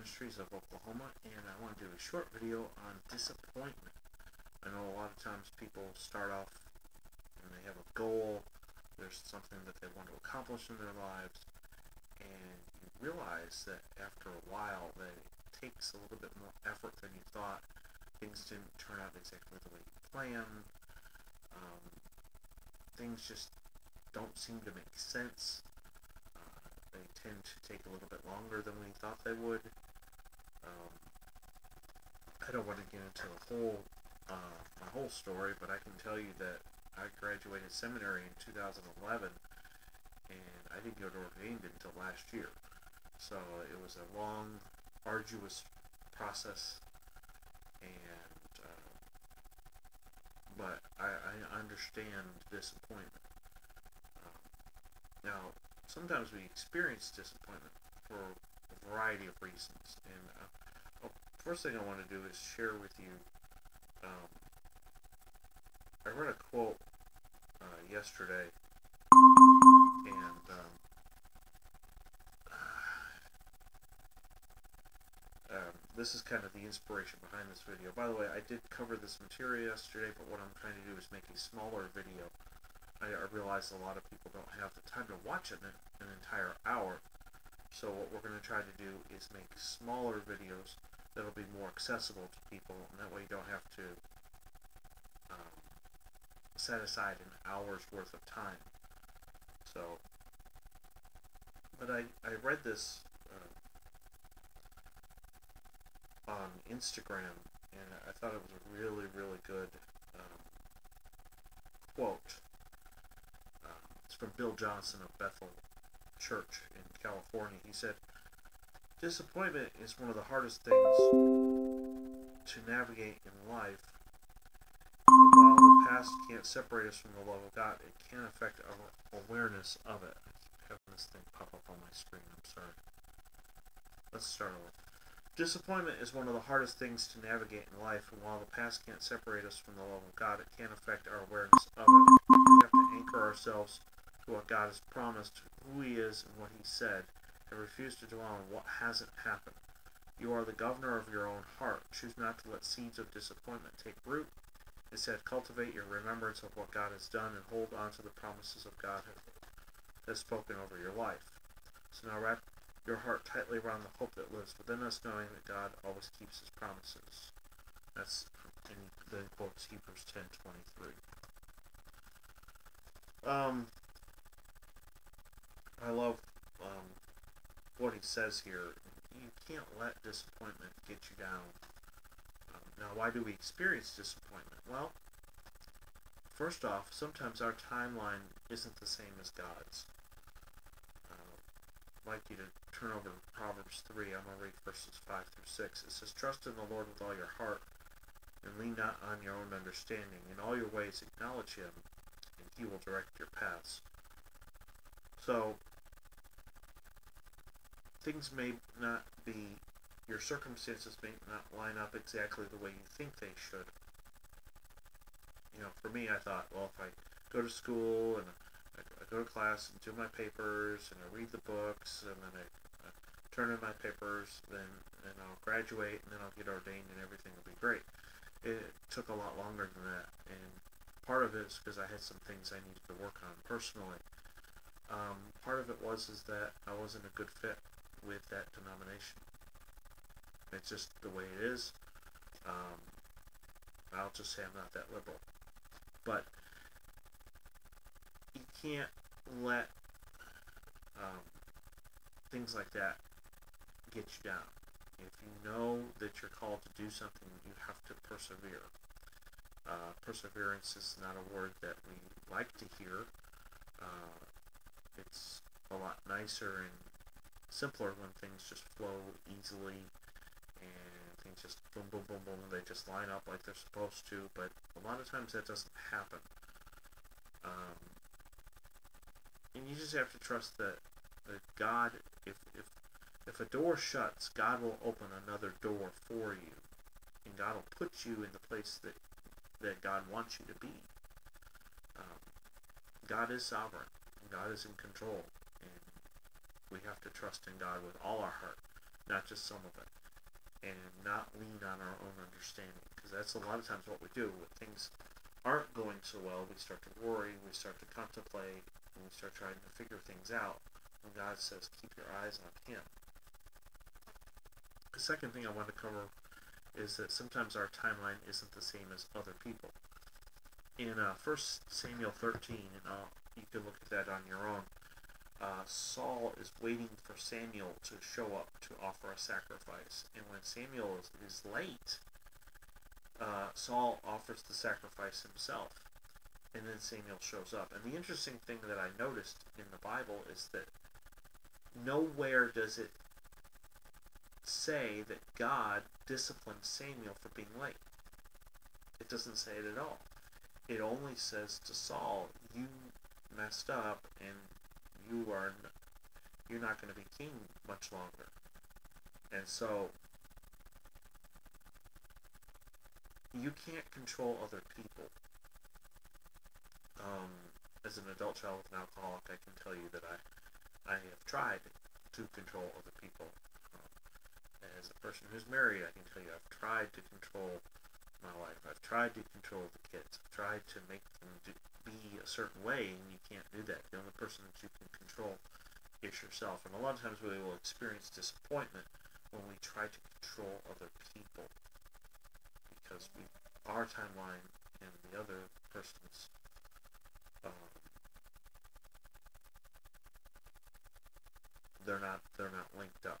Ministries of Oklahoma, and I want to do a short video on disappointment. I know a lot of times people start off and they have a goal, there's something that they want to accomplish in their lives, and you realize that after a while that it takes a little bit more effort than you thought. Things didn't turn out exactly the way you planned. Things just don't seem to make sense. They tend to take a little bit longer than we thought they would. I don't want to get into the whole my whole story, but I can tell you that I graduated seminary in 2011, and I didn't get ordained until last year. So it was a long, arduous process, and but I understand disappointment. Now, sometimes we experience disappointment for a variety of reasons, and first thing I want to do is share with you. I read a quote yesterday, and this is kind of the inspiration behind this video. By the way, I did cover this material yesterday, but what I'm trying to do is make a smaller video. I realize a lot of people don't have the time to watch an entire hour, so what we're going to try to do is make smaller videos that'll be more accessible to people, and that way you don't have to set aside an hour's worth of time. So, but I read this on Instagram, and I thought it was a really, really good quote. It's from Bill Johnson of Bethel Church in California. He said, "Disappointment is one of the hardest things to navigate in life. While the past can't separate us from the love of God, it can affect our awareness of it." I keep having this thing pop up on my screen. I'm sorry. Let's start over. "Disappointment is one of the hardest things to navigate in life, and while the past can't separate us from the love of God, it can affect our awareness of it. We have to anchor ourselves to what God has promised, who He is, and what He said, and refuse to dwell on what hasn't happened. You are the governor of your own heart. Choose not to let seeds of disappointment take root. Instead, cultivate your remembrance of what God has done and hold on to the promises of God that has spoken over your life. So now wrap your heart tightly around the hope that lives within us, knowing that God always keeps His promises." That's in the quotes Hebrews 10:23. I love what he says here. You can't let disappointment get you down. Now, why do we experience disappointment? Well, first off, sometimes our timeline isn't the same as God's. I'd like you to turn over to Proverbs 3. I'm going to read verses 5 through 6. It says, "Trust in the Lord with all your heart, and lean not on your own understanding. In all your ways acknowledge Him, and He will direct your paths." So, things may not be, your circumstances may not line up exactly the way you think they should. You know, for me, I thought, well, if I go to school and I go to class and do my papers and I read the books and then I turn in my papers, then I'll graduate and then I'll get ordained and everything will be great. It took a lot longer than that, and part of it is because I had some things I needed to work on personally. Part of it was that I wasn't a good fit with that denomination. It's just the way it is. I'll just say I'm not that liberal. But you can't let things like that get you down. If you know that you're called to do something, you have to persevere. Perseverance is not a word that we like to hear. It's a lot nicer and simpler when things just flow easily and things just boom, boom, boom, boom, they just line up like they're supposed to, but a lot of times that doesn't happen. And you just have to trust that God, if a door shuts, God will open another door for you, and God will put you in the place that God wants you to be. God is sovereign, and God is in control, and we have to trust in God with all our heart. not just some of it, and not lean on our own understanding, because that's a lot of times what we do. When things aren't going so well, we start to worry, we start to contemplate, and we start trying to figure things out, when God says, keep your eyes on Him. The second thing I want to cover is that sometimes our timeline isn't the same as other people. In 1 Samuel 13, and you can look at that on your own, Saul is waiting for Samuel to show up to offer a sacrifice. And when Samuel is late, Saul offers the sacrifice himself. And then Samuel shows up. And the interesting thing that I noticed in the Bible is that nowhere does it say that God disciplined Samuel for being late. It doesn't say it at all. It only says to Saul, you messed up and you're not going to be king much longer. And so you can't control other people. As an adult child of an alcoholic, I can tell you that I have tried to control other people. As a person who's married, I can tell you I've tried to control my wife. I've tried to control the kids. I've tried to make them be a certain way, and you can't do that. The only person that you can control is yourself. And a lot of times we will experience disappointment when we try to control other people, because our timeline and the other person's they're not linked up.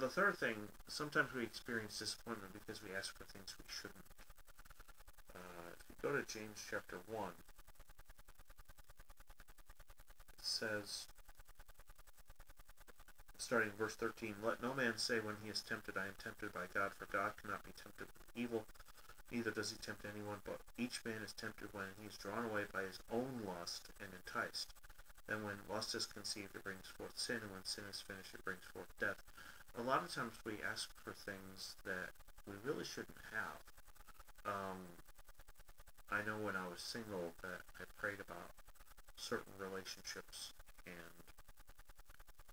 The third thing, sometimes we experience disappointment because we ask for things we shouldn't. If you go to James chapter 1, it says, starting verse 13, let no man say when he is tempted, I am tempted by God, for God cannot be tempted with evil, neither does he tempt anyone, but each man is tempted when he is drawn away by his own lust and enticed. Then when lust is conceived, it brings forth sin, and when sin is finished, it brings forth death. A lot of times we ask for things that we really shouldn't have. I know when I was single that I prayed about certain relationships, and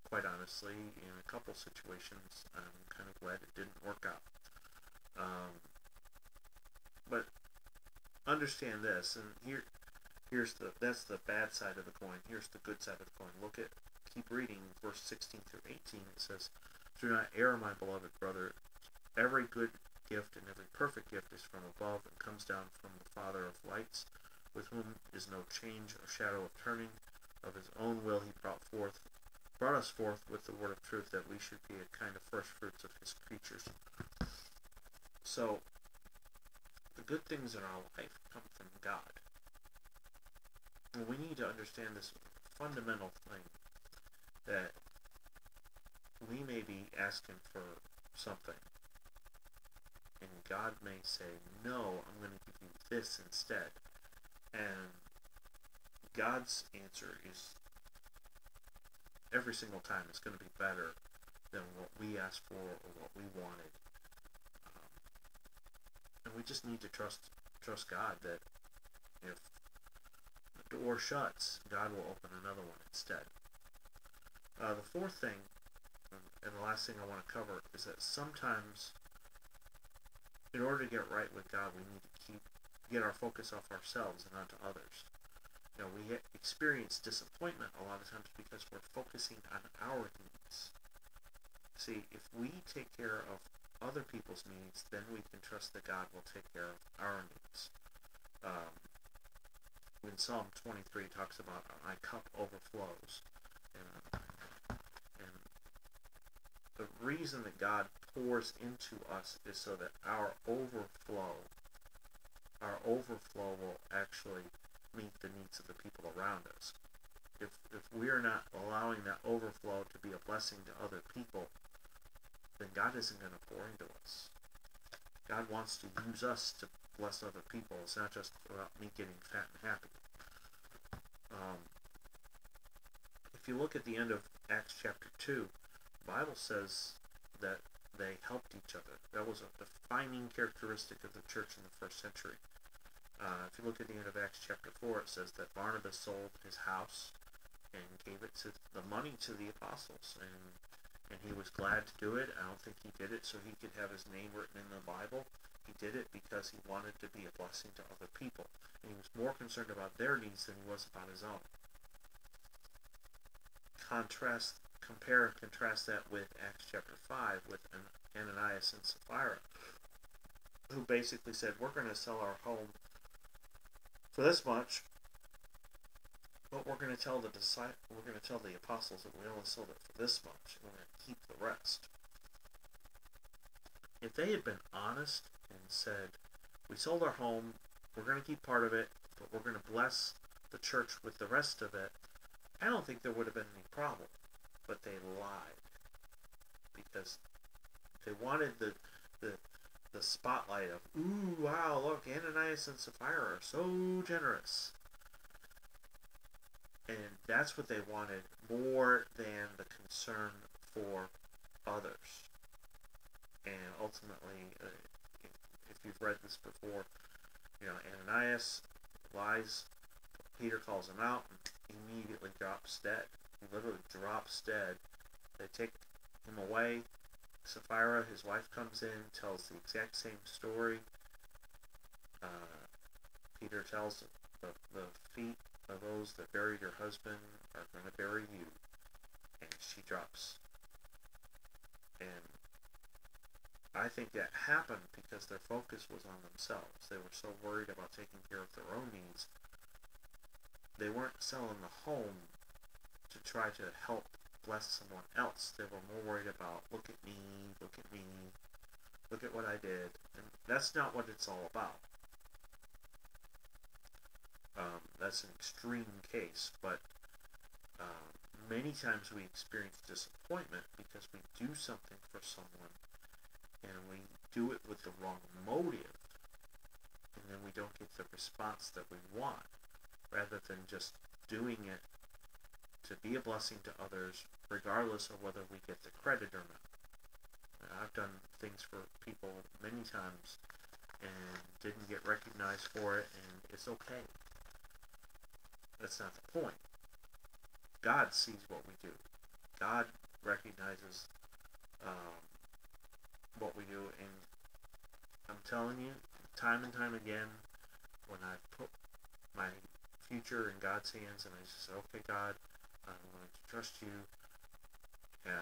quite honestly, in a couple situations, I'm kind of glad it didn't work out. But understand this, and that's the bad side of the coin. Here's the good side of the coin. Keep reading verse 16 through 18. It says, do not err, my beloved brother. Every good gift and every perfect gift is from above and comes down from the Father of lights, with whom is no change or shadow of turning. Of his own will he brought us forth with the word of truth, that we should be a kind of first fruits of his creatures. So the good things in our life come from God. And we need to understand this fundamental thing, that we may be asking for something, and God may say, no, I'm going to give you this instead. And God's answer is, every single time, it's going to be better than what we asked for or what we wanted. And we just need to trust God that if the door shuts, God will open another one instead. The fourth thing, and the last thing I want to cover, is that sometimes, in order to get right with God, we need to get our focus off ourselves and onto others. We experience disappointment a lot of times because we're focusing on our needs. See, if we take care of other people's needs, then we can trust that God will take care of our needs. When Psalm 23 talks about my cup overflows, and the reason that God pours into us is so that our overflow will actually meet the needs of the people around us. If we're not allowing that overflow to be a blessing to other people, then God isn't going to pour into us. God wants to use us to bless other people. It's not just about me getting fat and happy. If you look at the end of Acts chapter 2, the Bible says that they helped each other. That was a defining characteristic of the church in the first century. If you look at the end of Acts chapter 4, it says that Barnabas sold his house and gave it to the money to the apostles, and and he was glad to do it. I don't think he did it so he could have his name written in the Bible. He did it because he wanted to be a blessing to other people, and he was more concerned about their needs than he was about his own. Compare and contrast that with Acts chapter 5 with Ananias and Sapphira, who basically said, we're going to sell our home for this much, but we're going to tell the apostles that we only sold it for this much, and we're going to keep the rest. If they had been honest and said, we sold our home, we're going to keep part of it, but we're going to bless the church with the rest of it, I don't think there would have been any problem. But they lied because they wanted the spotlight of, ooh, wow, look, Ananias and Sapphira are so generous. And that's what they wanted more than the concern for others. And ultimately, if you've read this before, Ananias lies, Peter calls him out, and immediately drops dead. He literally drops dead. They take him away. Sapphira, his wife, comes in, tells the exact same story. Peter tells the feet of those that buried her husband are going to bury you. And she drops. And I think that happened because their focus was on themselves. They were so worried about taking care of their own needs. They weren't selling the home to try to help bless someone else. They were more worried about, look at me, look at me, look at what I did. And that's not what it's all about. That's an extreme case, but many times we experience disappointment because we do something for someone and we do it with the wrong motive, and then we don't get the response that we want, rather than just doing it to be a blessing to others, regardless of whether we get the credit or not. I've done things for people many times and didn't get recognized for it, and it's okay. That's not the point. God sees what we do. God recognizes what we do, and I'm telling you, time and time again, when I put my future in God's hands and I just say, okay, God, I'm going to trust you, and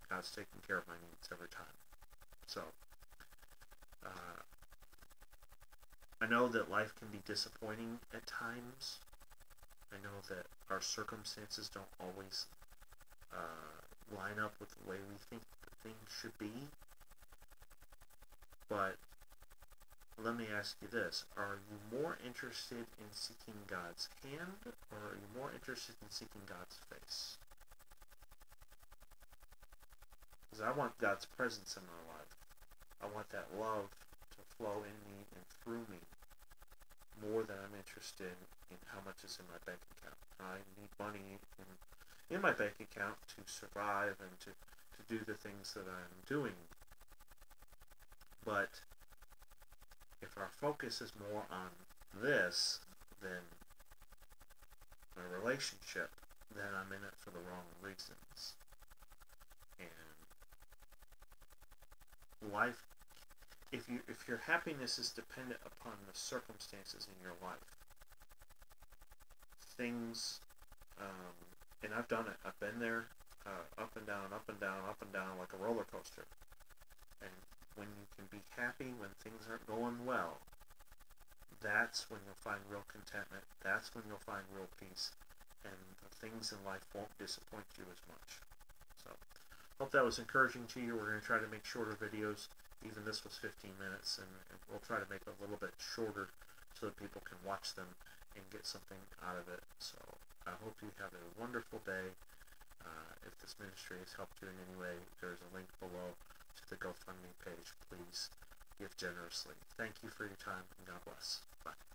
God's taking care of my needs every time. So, I know that life can be disappointing at times. I know that our circumstances don't always line up with the way we think that things should be. But let me ask you this. Are you more interested in seeking God's hand, or are you more interested in seeking God's face? Because I want God's presence in my life. I want that love to flow in me and through me more than I'm interested in how much is in my bank account. I need money in my bank account to survive and to do the things that I'm doing. But if our focus is more on this than a relationship, then I'm in it for the wrong reasons. And life, if your happiness is dependent upon the circumstances in your life, things, and I've done it. I've been there, up and down, up and down, up and down, like a roller coaster. And when you can be happy when things aren't going well, that's when you'll find real contentment. That's when you'll find real peace. And the things in life won't disappoint you as much. So, hope that was encouraging to you. We're going to try to make shorter videos. Even this was 15 minutes, and we'll try to make it a little bit shorter so that people can watch them and get something out of it. So, I hope you have a wonderful day. If this ministry has helped you in any way, there's a link below to the GoFundMe page. Please give generously. Thank you for your time, and God bless. Bye.